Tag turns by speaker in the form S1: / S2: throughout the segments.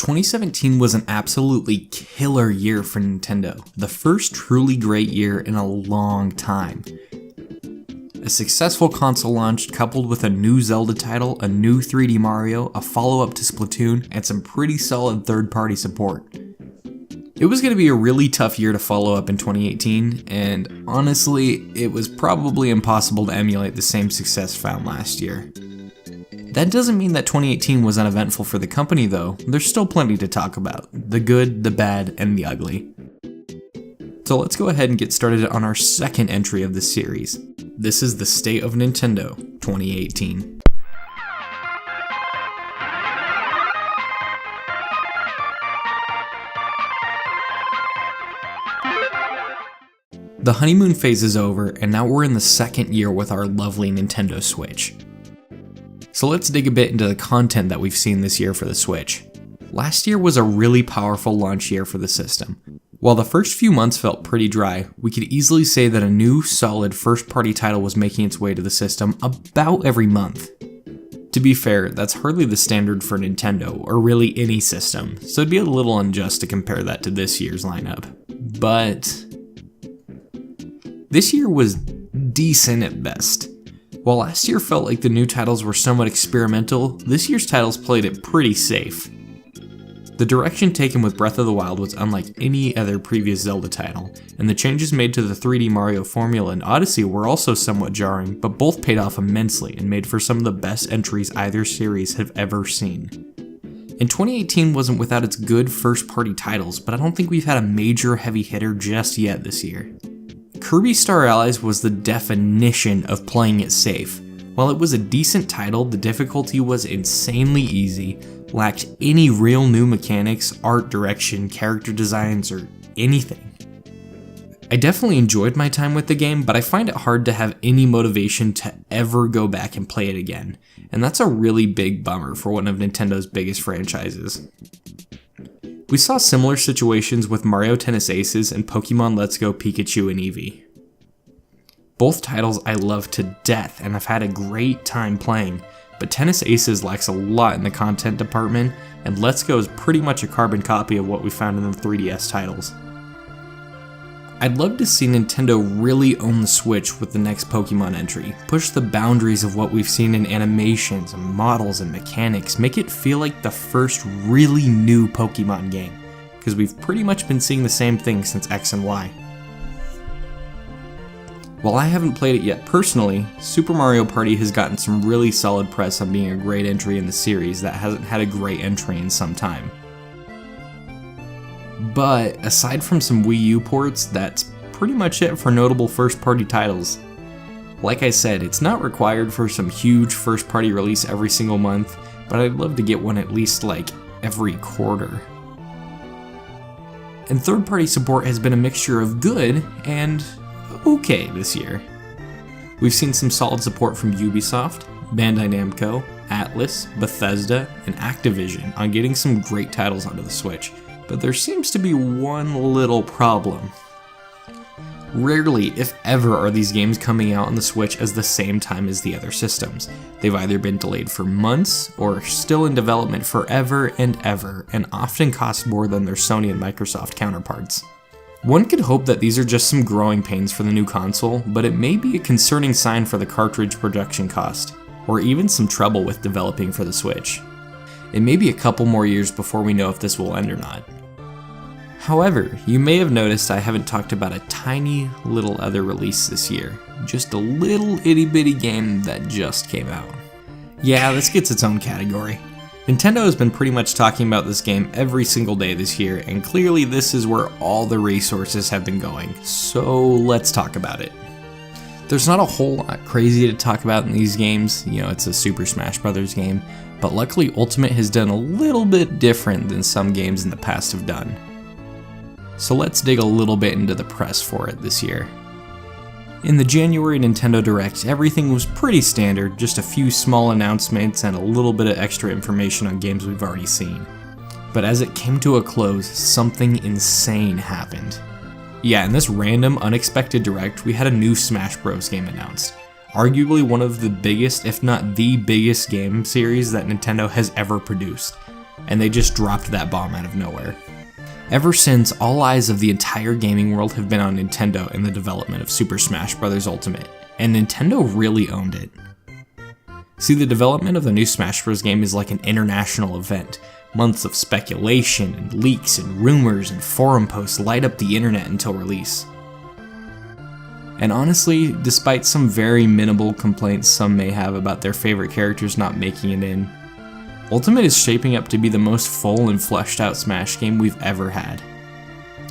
S1: 2017 was an absolutely killer year for Nintendo, the first truly great year in a long time. A successful console launch coupled with a new Zelda title, a new 3D Mario, a follow-up to Splatoon, and some pretty solid third-party support. It was going to be a really tough year to follow up in 2018, and honestly, it was probably impossible to emulate the same success found last year. That doesn't mean that 2018 was uneventful for the company though, there's still plenty to talk about. The good, the bad, and the ugly. So let's go ahead and get started on our second entry of this series. This is the State of Nintendo 2018. The honeymoon phase is over, and now we're in the second year with our lovely Nintendo Switch. So let's dig a bit into the content that we've seen this year for the Switch. Last year was a really powerful launch year for the system. While the first few months felt pretty dry, we could easily say that a new, solid first-party title was making its way to the system about every month. To be fair, that's hardly the standard for Nintendo, or really any system, so it'd be a little unjust to compare that to this year's lineup. But this year was decent at best. While last year felt like the new titles were somewhat experimental, this year's titles played it pretty safe. The direction taken with Breath of the Wild was unlike any other previous Zelda title, and the changes made to the 3D Mario formula in Odyssey were also somewhat jarring, but both paid off immensely and made for some of the best entries either series have ever seen. And 2018 wasn't without its good first-party titles, but I don't think we've had a major heavy hitter just yet this year. Kirby Star Allies was the definition of playing it safe. While it was a decent title, the difficulty was insanely easy, lacked any real new mechanics, art direction, character designs, or anything. I definitely enjoyed my time with the game, but I find it hard to have any motivation to ever go back and play it again, and that's a really big bummer for one of Nintendo's biggest franchises. We saw similar situations with Mario Tennis Aces and Pokemon Let's Go Pikachu and Eevee. Both titles I love to death and have had a great time playing, but Tennis Aces lacks a lot in the content department, and Let's Go is pretty much a carbon copy of what we found in the 3DS titles. I'd love to see Nintendo really own the Switch with the next Pokemon entry, push the boundaries of what we've seen in animations and models and mechanics, make it feel like the first really new Pokemon game, because we've pretty much been seeing the same thing since X and Y. While I haven't played it yet personally, Super Mario Party has gotten some really solid press on being a great entry in the series that hasn't had a great entry in some time. But aside from some Wii U ports, that's pretty much it for notable first-party titles. Like I said, it's not required for some huge first-party release every single month, but I'd love to get one at least like every quarter. And third-party support has been a mixture of good and okay this year. We've seen some solid support from Ubisoft, Bandai Namco, Atlus, Bethesda, and Activision on getting some great titles onto the Switch. But there seems to be one little problem. Rarely, if ever, are these games coming out on the Switch at the same time as the other systems. They've either been delayed for months, or are still in development forever and ever, and often cost more than their Sony and Microsoft counterparts. One could hope that these are just some growing pains for the new console, but it may be a concerning sign for the cartridge production cost, or even some trouble with developing for the Switch. It may be a couple more years before we know if this will end or not. However, you may have noticed I haven't talked about a tiny little other release this year. Just a little itty bitty game that just came out. Yeah, this gets its own category. Nintendo has been pretty much talking about this game every single day this year, and clearly this is where all the resources have been going, so let's talk about it. There's not a whole lot crazy to talk about in these games, it's a Super Smash Bros. Game, but luckily Ultimate has done a little bit different than some games in the past have done. So let's dig a little bit into the press for it this year. In the January Nintendo Direct, everything was pretty standard, just a few small announcements and a little bit of extra information on games we've already seen. But as it came to a close, something insane happened. Yeah, in this random, unexpected Direct, we had a new Smash Bros. Game announced. Arguably one of the biggest, if not the biggest game series that Nintendo has ever produced. and they just dropped that bomb out of nowhere. Ever since, all eyes of the entire gaming world have been on Nintendo and the development of Super Smash Bros. Ultimate, and Nintendo really owned it. See, the development of the new Smash Bros. Game is like an international event. Months of speculation and leaks and rumors and forum posts light up the internet until release. And honestly, despite some very minimal complaints some may have about their favorite characters not making it in, Ultimate is shaping up to be the most full and fleshed out Smash game we've ever had.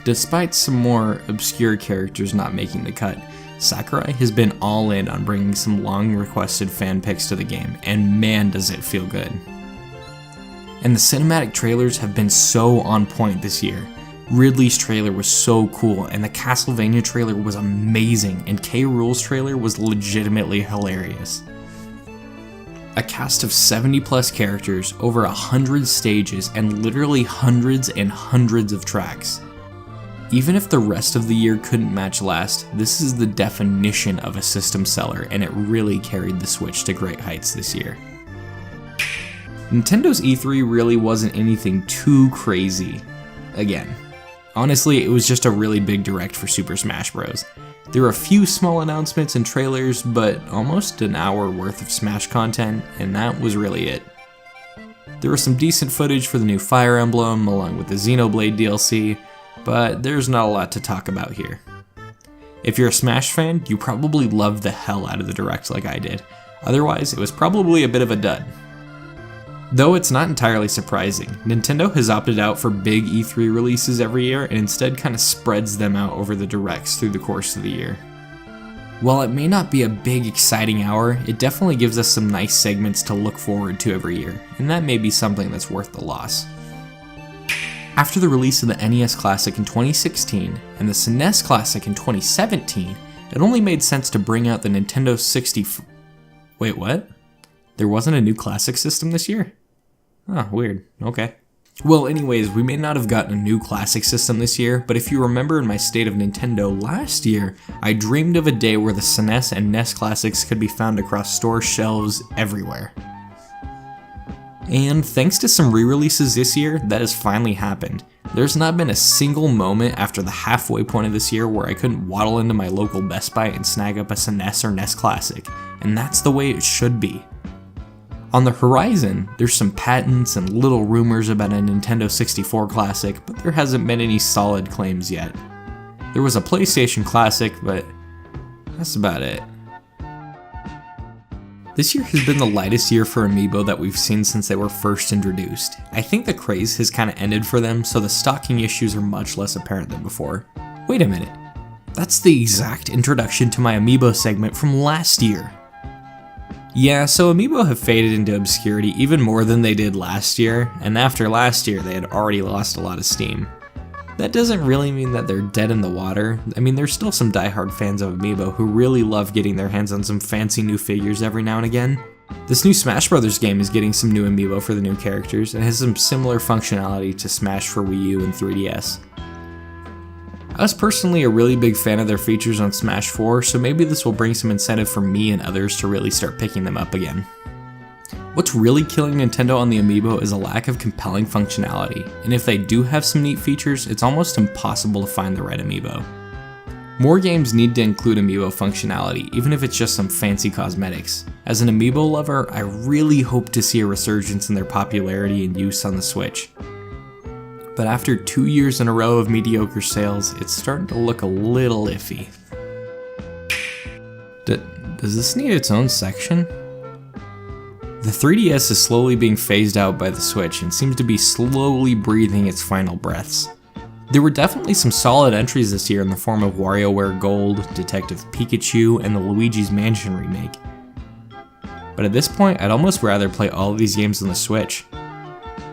S1: Despite some more obscure characters not making the cut, Sakurai has been all in on bringing some long requested fan picks to the game, and man does it feel good. And the cinematic trailers have been so on point this year. Ridley's trailer was so cool, and the Castlevania trailer was amazing, and K. Rool's trailer was legitimately hilarious. A cast of 70 plus characters, over 100 stages, and literally hundreds and hundreds of tracks. Even if the rest of the year couldn't match last, this is the definition of a system seller, and it really carried the Switch to great heights this year. Nintendo's E3 really wasn't anything too crazy. Again, honestly, it was just a really big direct for Super Smash Bros. There were a few small announcements and trailers, but almost an hour worth of Smash content, and that was really it. There was some decent footage for the new Fire Emblem, along with the Xenoblade DLC, but there's not a lot to talk about here. If you're a Smash fan, you probably loved the hell out of the direct like I did. Otherwise, it was probably a bit of a dud. Though it's not entirely surprising, Nintendo has opted out for big E3 releases every year and instead kind of spreads them out over the directs through the course of the year. While it may not be a big exciting hour, it definitely gives us some nice segments to look forward to every year, and that may be something that's worth the loss. After the release of the NES Classic in 2016 and the SNES Classic in 2017, it only made sense to bring out the Nintendo 60... Wait, what? There wasn't a new Classic system this year? Oh, weird. Okay. Well, anyways, we may not have gotten a new Classic system this year, but if you remember in my State of Nintendo last year, I dreamed of a day where the SNES and NES Classics could be found across store shelves everywhere. And thanks to some re-releases this year, that has finally happened. There's not been a single moment after the halfway point of this year where I couldn't waddle into my local Best Buy and snag up a SNES or NES Classic, and that's the way it should be. On the horizon, there's some patents and little rumors about a Nintendo 64 Classic, but there hasn't been any solid claims yet. There was a PlayStation Classic, but that's about it. This year has been the lightest year for Amiibo that we've seen since they were first introduced. I think the craze has kind of ended for them, so the stocking issues are much less apparent than before. Wait a minute, that's the exact introduction to my Amiibo segment from last year. Yeah, so Amiibo have faded into obscurity even more than they did last year, and after last year they had already lost a lot of steam. That doesn't really mean that they're dead in the water. I mean, there's still some diehard fans of Amiibo who really love getting their hands on some fancy new figures every now and again. This new Smash Bros. Game is getting some new Amiibo for the new characters, and has some similar functionality to Smash for Wii U and 3DS. I was personally a really big fan of their features on Smash 4, so maybe this will bring some incentive for me and others to really start picking them up again. What's really killing Nintendo on the Amiibo is a lack of compelling functionality, and if they do have some neat features, it's almost impossible to find the right Amiibo. More games need to include Amiibo functionality, even if it's just some fancy cosmetics. As an Amiibo lover, I really hope to see a resurgence in their popularity and use on the Switch. But after 2 years in a row of mediocre sales, it's starting to look a little iffy. Does this need its own section? The 3DS is slowly being phased out by the Switch and seems to be slowly breathing its final breaths. There were definitely some solid entries this year in the form of WarioWare Gold, Detective Pikachu, and the Luigi's Mansion remake. But at this point, I'd almost rather play all of these games on the Switch.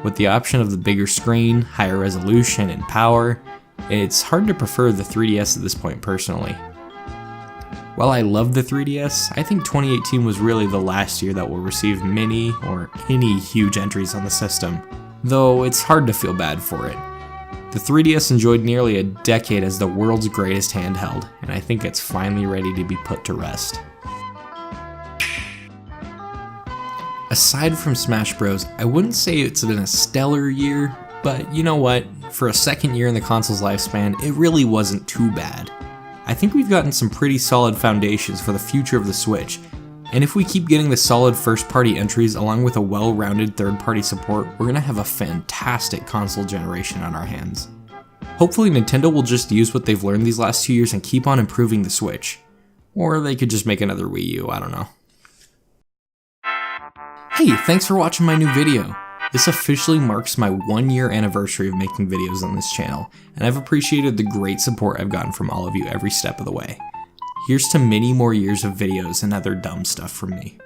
S1: With the option of the bigger screen, higher resolution, and power, it's hard to prefer the 3DS at this point personally. While I love the 3DS, I think 2018 was really the last year that will receive many or any huge entries on the system, though it's hard to feel bad for it. The 3DS enjoyed nearly a decade as the world's greatest handheld, and I think it's finally ready to be put to rest. A Aside from Smash Bros, I wouldn't say it's been a stellar year, but you know what? For a second year in the console's lifespan, it really wasn't too bad. I think we've gotten some pretty solid foundations for the future of the Switch, and if we keep getting the solid first-party entries along with a well-rounded third-party support, we're gonna have a fantastic console generation on our hands. Hopefully Nintendo will just use what they've learned these last 2 years and keep on improving the Switch. Or they could just make another Wii U, I don't know. Hey, thanks for watching my new video. This officially marks my 1-year anniversary of making videos on this channel, and I've appreciated the great support I've gotten from all of you every step of the way. Here's to many more years of videos and other dumb stuff from me.